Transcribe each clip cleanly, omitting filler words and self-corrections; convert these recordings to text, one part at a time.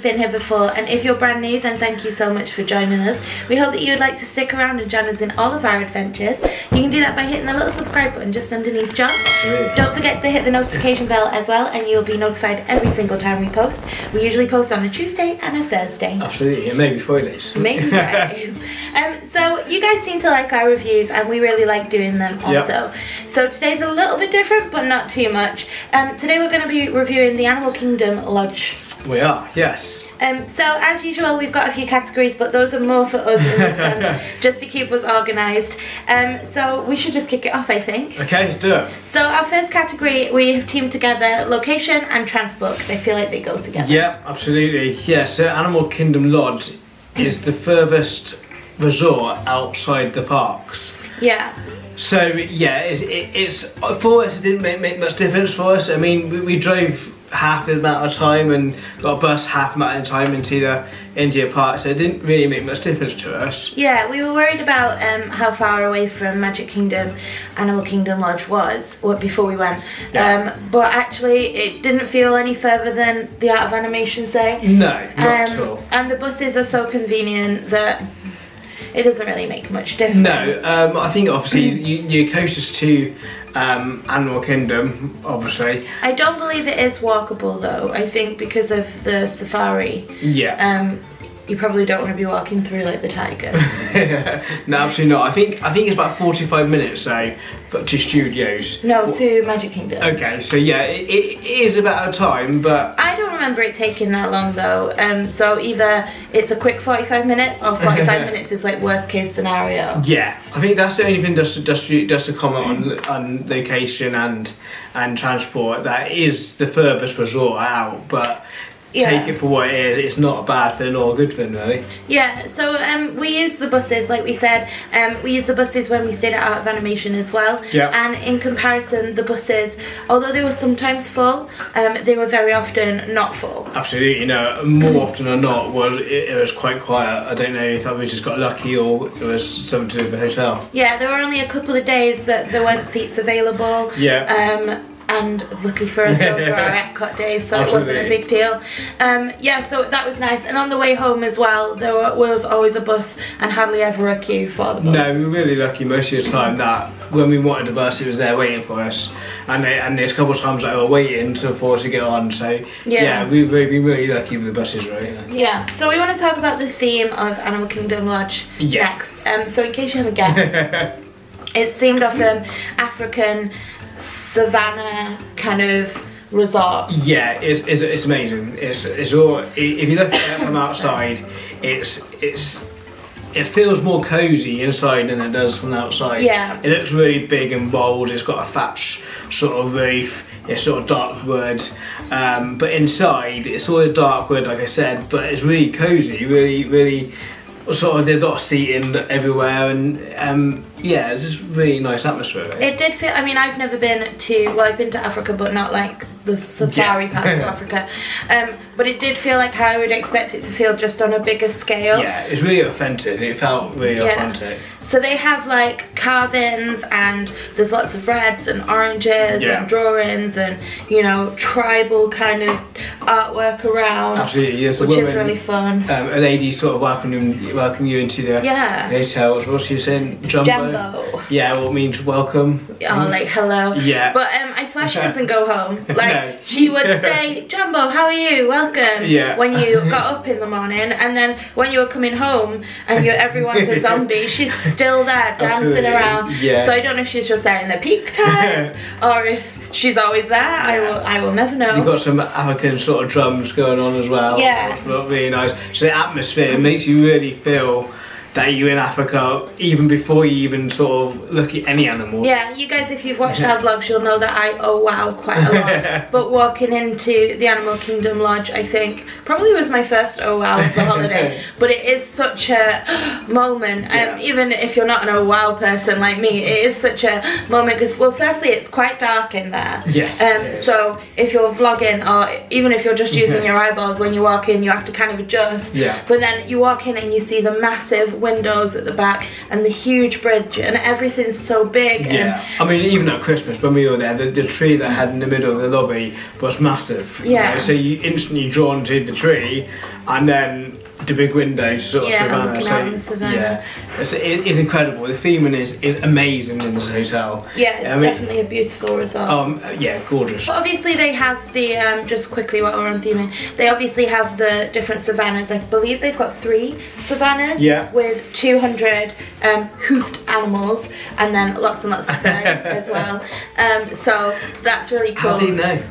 been here before, and if you're brand new, then thank you so much for joining us. We hope that you would like to stick around and join us in all of our adventures. You can do that by hitting the little subscribe button just underneath John. Don't forget to hit the notification bell as well, and you'll be notified every single time we post. We usually post on a Tuesday and a Thursday. Absolutely, and maybe Fridays. Maybe Fridays. So you guys seem to like our reviews, and we really like doing them also. Yep. So today's a little bit different, but not too much. Today we're going to be reviewing the Animal Kingdom Lodge. We are, yes. So as usual, we've got a few categories, but those are more for us in this sense, just to keep us organised. So we should just kick it off, I think. Okay, let's do it. So our first category, we have teamed together location and transport, because I feel like they go together. Yeah, absolutely. Yeah, so Animal Kingdom Lodge is the furthest resort outside the parks. Yeah. So yeah, it's for us. It didn't make much difference for us. I mean, we drove half the amount of time and got a bus half the amount of time into the India Park, so it didn't really make much difference to us. Yeah, we were worried about how far away from Magic Kingdom Animal Kingdom Lodge was before we went. Yeah. But actually, it didn't feel any further than the Art of Animation say. No, not at all. And the buses are so convenient that it doesn't really make much difference. No, I think obviously you're closest to Animal Kingdom, obviously. I don't believe it is walkable though. I think because of the safari. Yeah. You probably don't want to be walking through like the tiger. No, absolutely not. I think it's about 45 minutes though, but to studios. No, to Magic Kingdom. Okay, so yeah, it is about a time, but I don't remember it taking that long though. So either it's a quick 45 minutes or 45 minutes is like worst case scenario. Yeah, I think that's the only thing just to comment on location and transport. That is the furthest resort out, but. Yeah. Take it for what it is. It's not a bad thing or a good thing, really. Yeah. So we used the buses, like we said. We used the buses when we stayed at Art of Animation as well. Yeah. And in comparison, the buses, although they were sometimes full, they were very often not full. Absolutely. No. More often than not, it was quite quiet. I don't know if we just got lucky or it was something to do with the hotel. Yeah. There were only a couple of days that there weren't seats available. Yeah. And lucky for us though, for our Epcot days, so Absolutely. It wasn't a big deal. Yeah, so that was nice. And on the way home as well, there was always a bus and hardly ever a queue for the bus. No, we were really lucky most of the time that when we wanted a bus, it was there waiting for us. And there's a couple of times that we were waiting for us to get on. So yeah, we've been really lucky with the buses, right? Yeah. So we want to talk about the theme of Animal Kingdom Lodge next. So in case you haven't guessed, it's themed off African savannah kind of resort. Yeah, it's amazing. It's all. If you look at it from outside, it feels more cozy inside than it does from the outside. Yeah. It looks really big and bold. It's got a thatch sort of roof. It's sort of dark wood, but inside it's all dark wood, like I said. But it's really cozy. Really. Sort of, there's a lot of seating everywhere, and yeah, it's just really nice atmosphere. Right? It did feel. I mean, I've never been to. Well, I've been to Africa, but not like the safari part of Africa. But it did feel like how I would expect it to feel, just on a bigger scale. Yeah, it's really authentic. It felt really authentic. So they have like carvings, and there's lots of reds and oranges and drawings, and tribal kind of artwork around. Absolutely, yes. Which is really fun. A lady sort of welcome you into the hotel. What's she saying? Jumbo. Yeah, well, it means welcome. Oh, like hello. Yeah. But I swear she doesn't go home. Like she would say, Jumbo, how are you? Welcome. Yeah. When you got up in the morning, and then when you were coming home and everyone's a zombie, she's still there dancing around. Yeah. So I don't know if she's just there in the peak times or if she's always there. I will never know. You've got some African sort of drums going on as well. Yeah. It's really nice. So the atmosphere makes you really feel that you're in Africa even before you even sort of look at any animal. Yeah, you guys, if you've watched our vlogs, you'll know that I wow quite a lot. But walking into the Animal Kingdom Lodge, I think, probably was my first wow of the holiday. But it is such a moment. Even if you're not an wow person like me, it is such a moment because, well, firstly, it's quite dark in there. Yes. So if you're vlogging, or even if you're just using your eyeballs when you walk in, you have to kind of adjust. Yeah. But then you walk in and you see the massive windows at the back and the huge bridge and everything's so big. Yeah, I mean, even at Christmas when we were there, the tree they had in the middle of the lobby was massive. Yeah. So you instantly drawn to the tree, and then the big window sort of Yeah, savannah. looking out in savannah. Yeah, it is incredible. The theming is amazing in this hotel. Yeah, it's definitely a beautiful resort. Yeah, gorgeous. But obviously they have the, just quickly while we're on theming, they obviously have the different savannas. I believe they've got 3 savannas with 200 hoofed animals and then lots and lots of birds as well. So that's really cool. How do you know?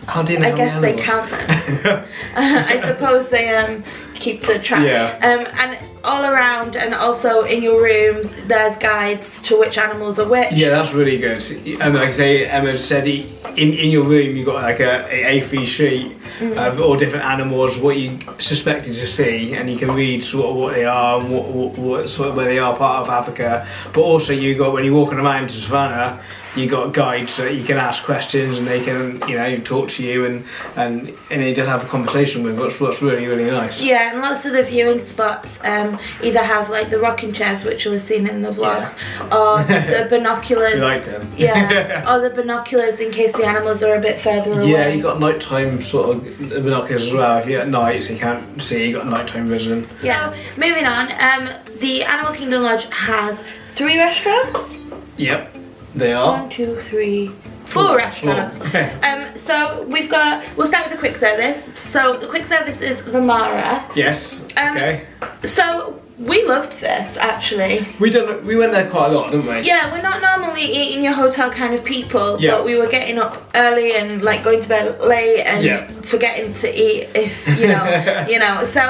How do you know? I guess they count them. I suppose they keep the track. Yeah. And all around and also in your rooms there's guides to which animals are which. Yeah, that's really good. And like I say, Emma said, in your room you got like a A3 sheet of all different animals, what you suspected to see, and you can read sort of what they are and what sort of where they are part of Africa. But also you got, when you're walking around to savannah, you got guides that you can ask questions and they can, you know, talk to you and they just have a conversation with, what's really, really nice. Yeah, and lots of the viewing spots either have like the rocking chairs, which you'll have seen in the vlogs, or the binoculars. You like them? Yeah, or the binoculars in case the animals are a bit further away. Yeah, you got nighttime sort of binoculars as well. If you're at night, so you can't see, you got nighttime vision. Yeah. So, moving on, the Animal Kingdom Lodge has 3 restaurants. Yep. They are 1, 2, 3, 4 restaurants. Okay. So we'll start with the quick service. So the quick service is the Mara. Yes. Okay. So we loved this actually. We went there quite a lot, didn't we? Yeah, we're not normally eat in your hotel kind of people, Yeah. but we were getting up early and like going to bed late and forgetting to eat if you know, you know. So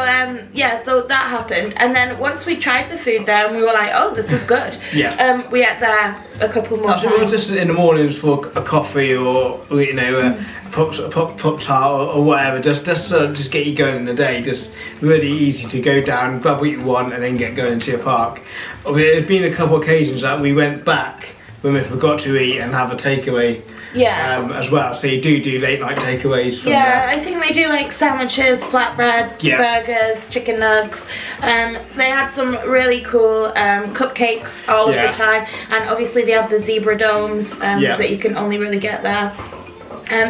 yeah, so that happened, and then once we tried the food there, and we were like, oh, this is good. Yeah. We ate there a couple more Actually, we were times. just in the mornings for a coffee or you know a pop tart or whatever, just get you going in the day. Just really easy to go down, grab what you want, and then get going to your park. There's been a couple of occasions that we went back when we forgot to eat and have a takeaway. Yeah. As well, so you do late night takeaways from Yeah, there. I think they do like sandwiches, flatbreads, burgers, chicken nugs. They had some really cool cupcakes all of the time, and obviously they have the zebra domes that you can only really get there.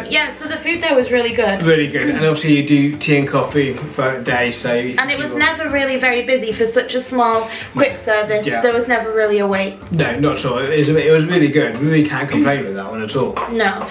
Yeah, so the food there was really good. Really good, and obviously you do tea and coffee throughout the day, so... And it was never really very busy for such a small, quick service. Yeah. There was never really a wait. No, not at all. It was really good. We really can't complain with that one at all. No.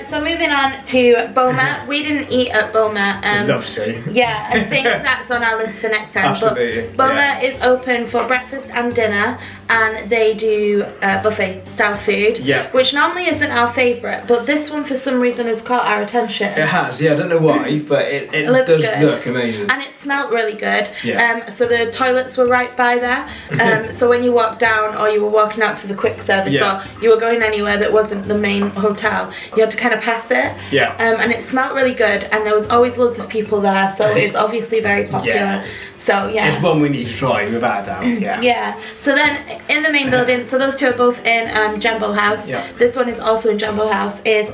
So moving on to Boma. We didn't eat at Boma. I'd love to. Yeah, I think that's on our list for next time. Absolutely. But Boma is open for breakfast and dinner, and they do buffet style food, which normally isn't our favourite, but this one for some reason has caught our attention. It has, yeah, I don't know why, but it does look amazing. And it smelled really good. Yeah. So the toilets were right by there. So when you walked down or you were walking out to the quick service or you were going anywhere that wasn't the main hotel, you had to kind of pass it. Yeah. And it smelled really good, and there was always loads of people there, so it's obviously very popular. Yeah. So yeah. It's one we need to try without a doubt, yeah. Yeah. So then in the main building, so those two are both in Jumbo House. Yeah. This one is also in Jumbo House, is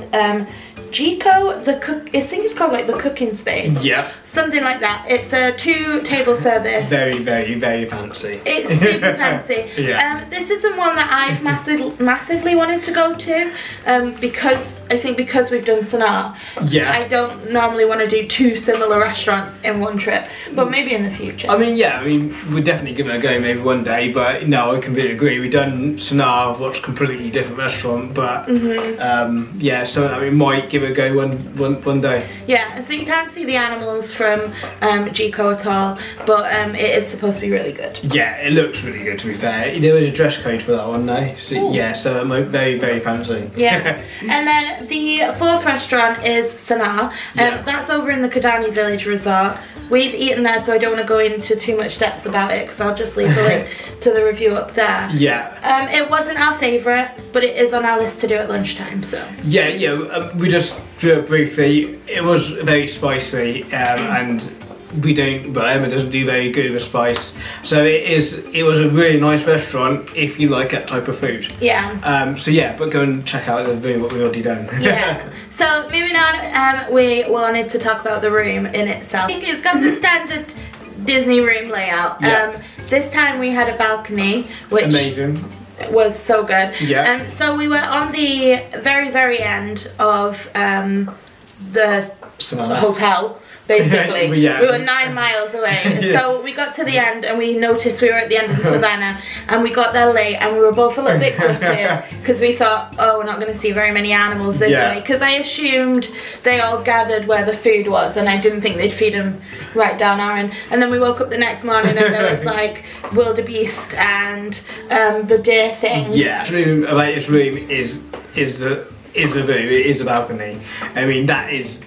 Jico, the cook, I think it's called like the cooking space. Yeah. Something like that. It's a 2-table service. Very, very, very fancy. It's super fancy. Yeah. This isn't one that I've massively wanted to go to, because I think because we've done Sanaa, I don't normally want to do 2 similar restaurants in one trip, but maybe in the future. I mean, yeah, we'd definitely give it a go maybe one day, but no, I completely agree. We've done Sanaa, what's a completely different restaurant, but yeah, so we might give it a go one day. Yeah, and so you can't see the animals from Jico at all, but it is supposed to be really good. Yeah, it looks really good, to be fair. There was a dress code for that one though, so yeah, so it very, very fancy. Yeah. And then the 4th restaurant is Sanaa. That's over in the Kidani Village Resort. We've eaten there, so I don't want to go into too much depth about it, because I'll just leave the link to the review up there. Yeah. It wasn't our favourite, but it is on our list to do at lunchtime, so. Yeah, we just do it briefly. It was very spicy, and Emma doesn't do very good with spice, so it was a really nice restaurant if you like that type of food. Yeah. So yeah, but go and check out the review what we already done. Yeah. So moving on, we wanted to talk about the room in itself. I think it's got the standard Disney room layout. Yeah. This time we had a balcony, which Amazing. was so good. Yeah. So we were on the very end of the Savannah. hotel. Basically, Yeah. we were 9 miles away. Yeah. So we got to the end and we noticed we were at the end of the savannah, and we got there late, and we were both a little bit gutted because we thought, oh, we're not going to see very many animals this Yeah. way, because I assumed they all gathered where the food was, and I didn't think they'd feed them right down our end. And then we woke up the next morning and there was like wildebeest and the deer things. Yeah. This room is a view. It is a balcony. I mean, that is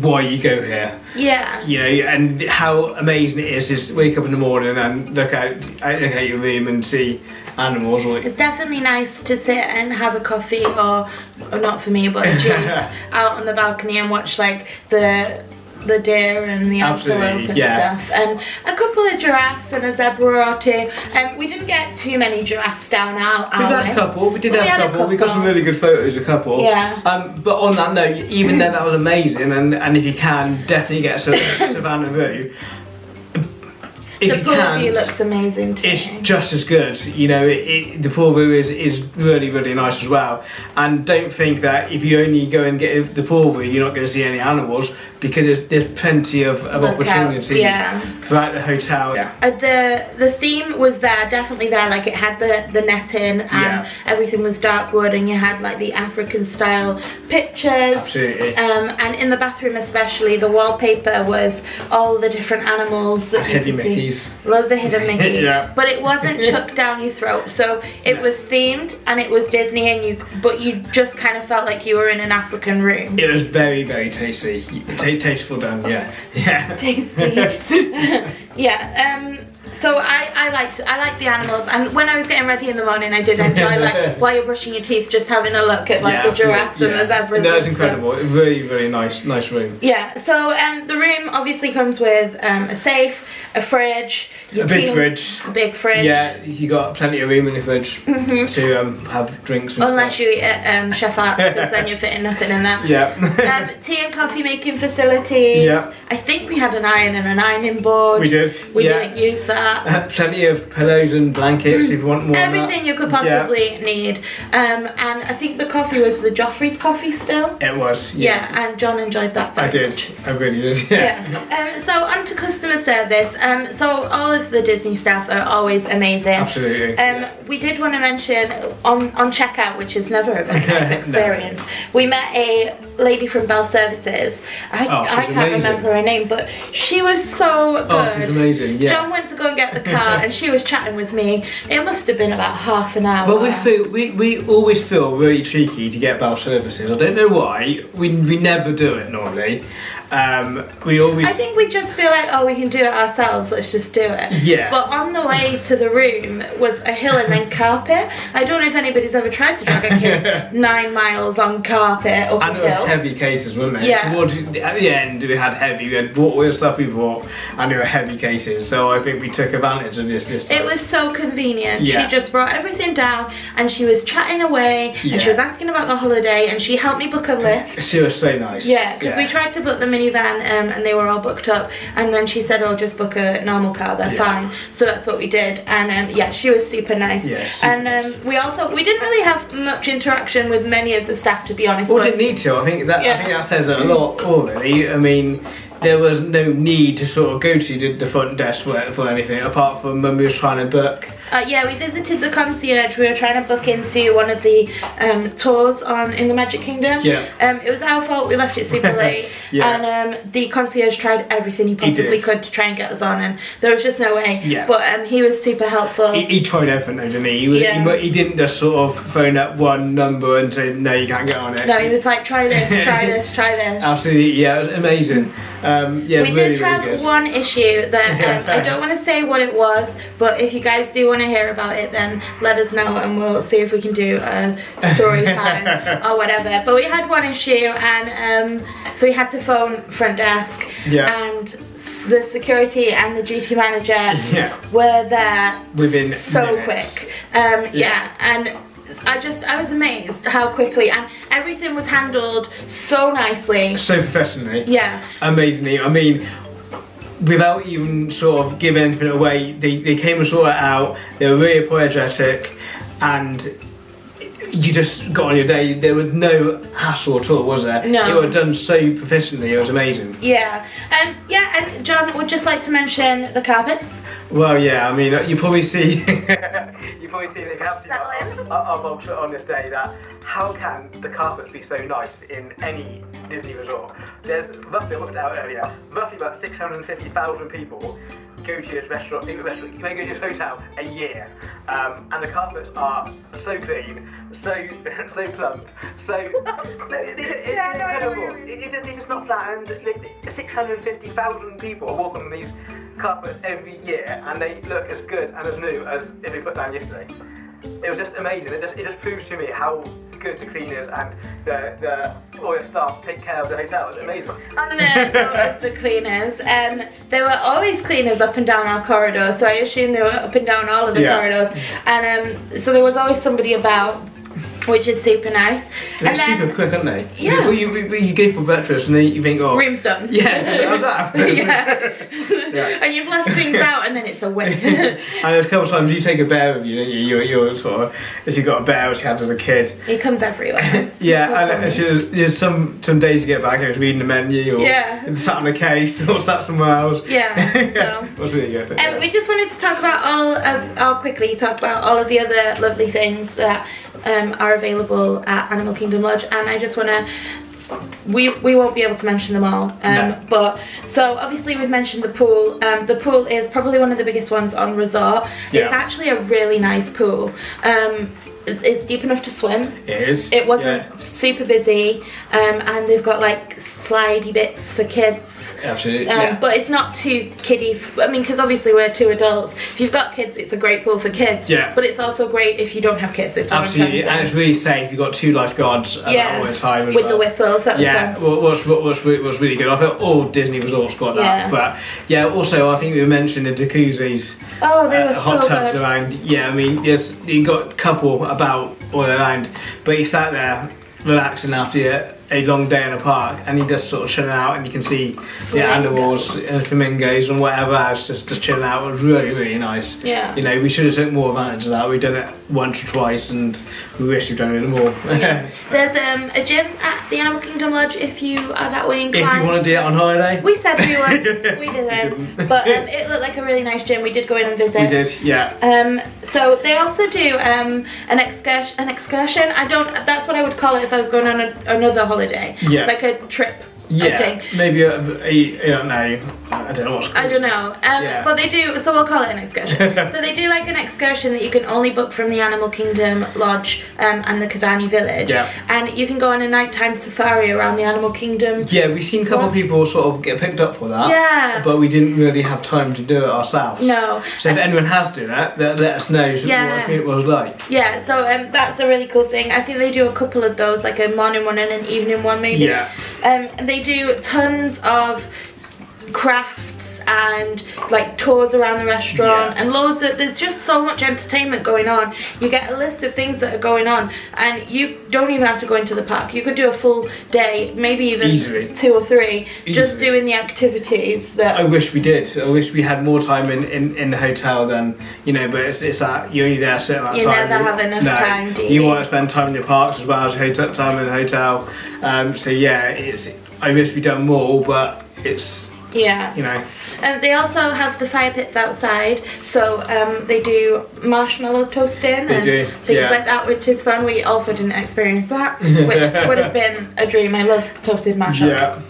why you go here. Yeah. You know, and how amazing it is wake up in the morning and look at your room and see animals. It's definitely nice to sit and have a coffee, or not for me, but a juice out on the balcony and watch like the deer and the antelope and stuff, and a couple of giraffes and a zebra or two. We didn't get too many giraffes down our We had a couple. We did have a couple. We got some really good photos of a couple. Yeah. But on that note, even though that was amazing, and if you can, definitely get a Savannah view. If The you pool can, view looks amazing too. it's just as good. You know, the pool view is really nice as well. And don't think that if you only go and get the pool view, you're not going to see any animals, because there's plenty of opportunities throughout the hotel. Yeah. The theme was there, definitely there. Like, it had the netting, and everything was dark wood, and you had like the African style pictures. Absolutely. And in the bathroom especially, the wallpaper was all the different animals that you could see. Loads of hidden Mickeys. Yeah. But it wasn't chucked down your throat. So it was themed and it was Disney, and but you just kind of felt like you were in an African room. It was very tasty. Tasteful done, yeah. Tasty. Yeah. So I liked the animals, and when I was getting ready in the morning, I did enjoy, like, while you're brushing your teeth, just having a look at like the giraffes and the zebras. No, it's incredible. Really nice room. Yeah. So the room obviously comes with a safe, a fridge, A big fridge. Yeah, you got plenty of room in the fridge to have drinks and unless stuff. you eat at Chef Arts, because then you're fitting nothing in there. Yeah. Tea and coffee making facilities. Yeah. I think we had an iron and an ironing board. We did. We didn't use that. Plenty of pillows and blankets if you want more. Everything you could possibly need. And I think the coffee was the Joffrey's coffee still. It was. Yeah, and John enjoyed that very much. I really did. Yeah. So on to customer service. So all of the Disney staff are always amazing. Absolutely. We did want to mention on checkout, which is never a very nice experience. We met a lady from Bell Services. I can't remember her name, but she was so good. Oh, she's amazing. Yeah. John went to go and get the car, and she was chatting with me. It must have been about half an hour. Well, we always feel really cheeky to get Bell Services. I don't know why. We never do it normally. We always. I think we just feel like, oh, we can do it ourselves. Let's just do it. Yeah. But on the way to the room was a hill and then carpet. I don't know if anybody's ever tried to drag a kid 9 miles on carpet up a and it was hill. heavy cases, weren't they? Yeah. At the end, we had heavy. We had bought all the stuff we bought, and they were heavy cases. So I think we took advantage of this time. It was so convenient. Yeah. She just brought everything down, and she was chatting away, and she was asking about the holiday, and she helped me book a lift. She was so nice. Yeah, because we tried to book the minivan, and they were all booked up, and then she said, "Oh, just book a normal car. They're fine." So that's what we did, and yeah, she was super nice. Yeah, super nice. We didn't really have much interaction with many of the staff, to be honest. Well, didn't need to. I think that says a lot already. I mean, there was no need to sort of go to the front desk for anything, apart from when we was trying to book. Yeah, we visited the concierge. We were trying to book into one of the tours in the Magic Kingdom. Yeah. It was our fault. We left it super late. Yeah. And the concierge tried everything he possibly could to try and get us on, and there was just no way. Yeah. But he was super helpful. He tried everything, though, didn't he? He didn't just sort of phone up one number and say, no, you can't get on it. No, he was like, try this, try this, try this. Absolutely, yeah, it was amazing. We did have one issue that I don't want to say what it was, but if you guys do want to hear about it, then let us know and we'll see if we can do a story time or whatever. But we had one issue, and so we had to phone front desk, and the security and the duty manager were there within so minutes. quick. And I was amazed how quickly, and everything was handled so nicely. So professionally. Yeah. Amazingly. I mean, without even sort of giving anything away, they came and sorted it out. They were really apologetic, and you just got on your day. There was no hassle at all, was there? No. It was done so proficiently. It was amazing. Yeah. And John would just like to mention the carpets. Well, yeah. I mean, you probably see the caption of Ultra on this day that how can the carpets be so nice in any Disney resort? There's roughly, I looked out earlier, roughly about 650,000 people go to this restaurant, they go to this hotel a year, and the carpets are so clean, so plump, so it's incredible. It's just not flat, and 650,000 people walk on these carpets every year, and they look as good and as new as if they put down yesterday. It was just amazing. It just proves to me how good the cleaners and the oil staff take care of the hotel. It's amazing. On the note of the cleaners, there were always cleaners up and down our corridor, so I assume they were up and down all of the corridors, and so there was always somebody about, which is super nice. They're super quick, aren't they? Yeah. Well, you go for breakfast and then you think, oh, room's done. Yeah, how's that happen? Yeah. And you've left things out and then it's a win. And there's a couple of times you take a bear with you, don't you? You're sort of, as you got a bear which you had as a kid. He comes everywhere. Yeah, and there's some days you get back and it's reading the menu or sat on a case or sat somewhere else. Yeah, so. It was really good. We just wanted to talk about I'll quickly talk about all of the other lovely things that are available at Animal Kingdom Lodge, and I just want to, we won't be able to mention them all, No. but so obviously we've mentioned the pool. The pool is probably one of the biggest ones on resort. Yeah. It's actually a really nice pool. It's deep enough to swim. It is. It wasn't super busy, and they've got like slidey bits for kids. Absolutely. But it's not too kiddie. I mean, because obviously we're two adults. If you've got kids, it's a great pool for kids. Yeah. But it's also great if you don't have kids. It's absolutely, and it's really safe. You've got 2 lifeguards at all the time as with well. the whistles. That's yeah, what's really good. I feel all Disney resorts got that. Yeah. But yeah, also I think we mentioned the jacuzzis. Oh, they were hot so tubs good. around. Yeah, I mean, yes, you got a couple about all around, but you sat there relaxing after a long day in a park, and you just sort of chilling out, and you can see the animals and flamingos and whatever else just chilling out. It was really, really nice. Yeah. You know, we should have taken more advantage of that. We've done it once or twice, and we wish we'd done it more. Yeah. There's a gym at the Animal Kingdom Lodge if you are that way inclined. If you want to do it on holiday. We said we would. We didn't. But it looked like a really nice gym. We did go in and visit. We did, yeah. So they also do an excursion. That's what I would call it if I was going on another holiday. Yeah. Like a trip. Yeah, maybe I don't know. I don't know what's called. I don't know. But they do, so we'll call it an excursion. So they do like an excursion that you can only book from the Animal Kingdom Lodge and the Kidani Village. Yeah. And you can go on a nighttime safari around the Animal Kingdom. Yeah, we've seen a couple of people sort of get picked up for that. Yeah. But we didn't really have time to do it ourselves. No. So if anyone has done that, let us know what it was like. Yeah, so that's a really cool thing. I think they do a couple of those, like a morning one and an evening one maybe. Yeah. They do tons of crafts and like tours around the restaurant and loads of, there's just so much entertainment going on. You get a list of things that are going on, and you don't even have to go into the park. You could do a full day, maybe even Easily. 2 or 3, just Easily. doing the activities that I wish we did. I wish we had more time in the hotel than, you know, but it's that you're only there a certain amount of You time. never have enough time, do you? You want to spend time in your parks as well as time in the hotel. So yeah, I wish we'd done more, but it's, yeah. you know. And they also have the fire pits outside, so they do marshmallow toasting and things like that, which is fun. We also didn't experience that, which would have been a dream. I love toasted marshmallows.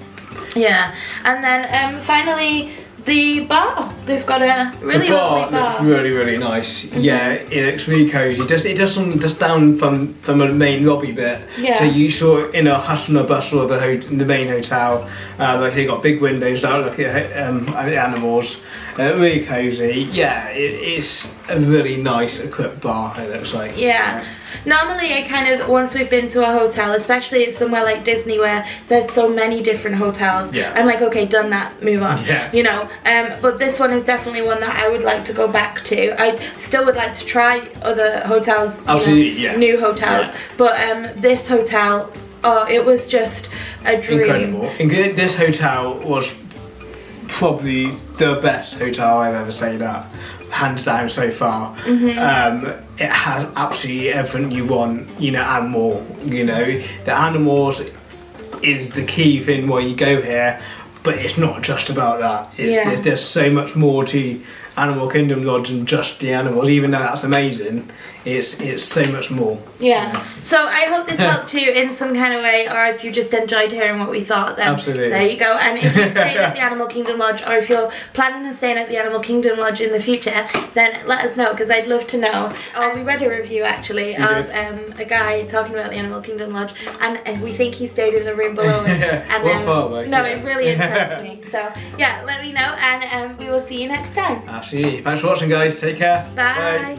Yeah. And then finally, the bar. They've got a really lovely bar. Looks really, really nice. Yeah, it looks really cozy. It does something just down from the main lobby bit. Yeah. So you saw in a hustle and bustle of the main hotel. Like they got big windows down, look at the animals. Really cozy. Yeah, it's a really nice equipped bar. It looks like. Yeah. Normally I kind of, once we've been to a hotel, especially at somewhere like Disney where there's so many different hotels, I'm like, okay, done that, move on. Yeah. You know, but this one is definitely one that I would like to go back to. I still would like to try other hotels, new hotels, but this hotel, oh, it was just a dream. Incredible. This hotel was probably the best hotel I've ever stayed at, hands down so far. It has absolutely everything you want, you know, and more. You know, the animals is the key thing why you go here, but it's not just about that. There's so much more to Animal Kingdom Lodge than just the animals. Even though that's amazing, it's so much more. Yeah. So I hope this helped you in some kind of way, or if you just enjoyed hearing what we thought, then Absolutely. there you go. And if you're staying at the Animal Kingdom Lodge, or if you're planning on staying at the Animal Kingdom Lodge in the future, then let us know, because I'd love to know. We read a review actually of a guy talking about the Animal Kingdom Lodge, and we think he stayed in the room below us. And it really interests me. So yeah, let me know, and we will see you next time. Absolutely. Thanks for watching, guys. Take care. Bye.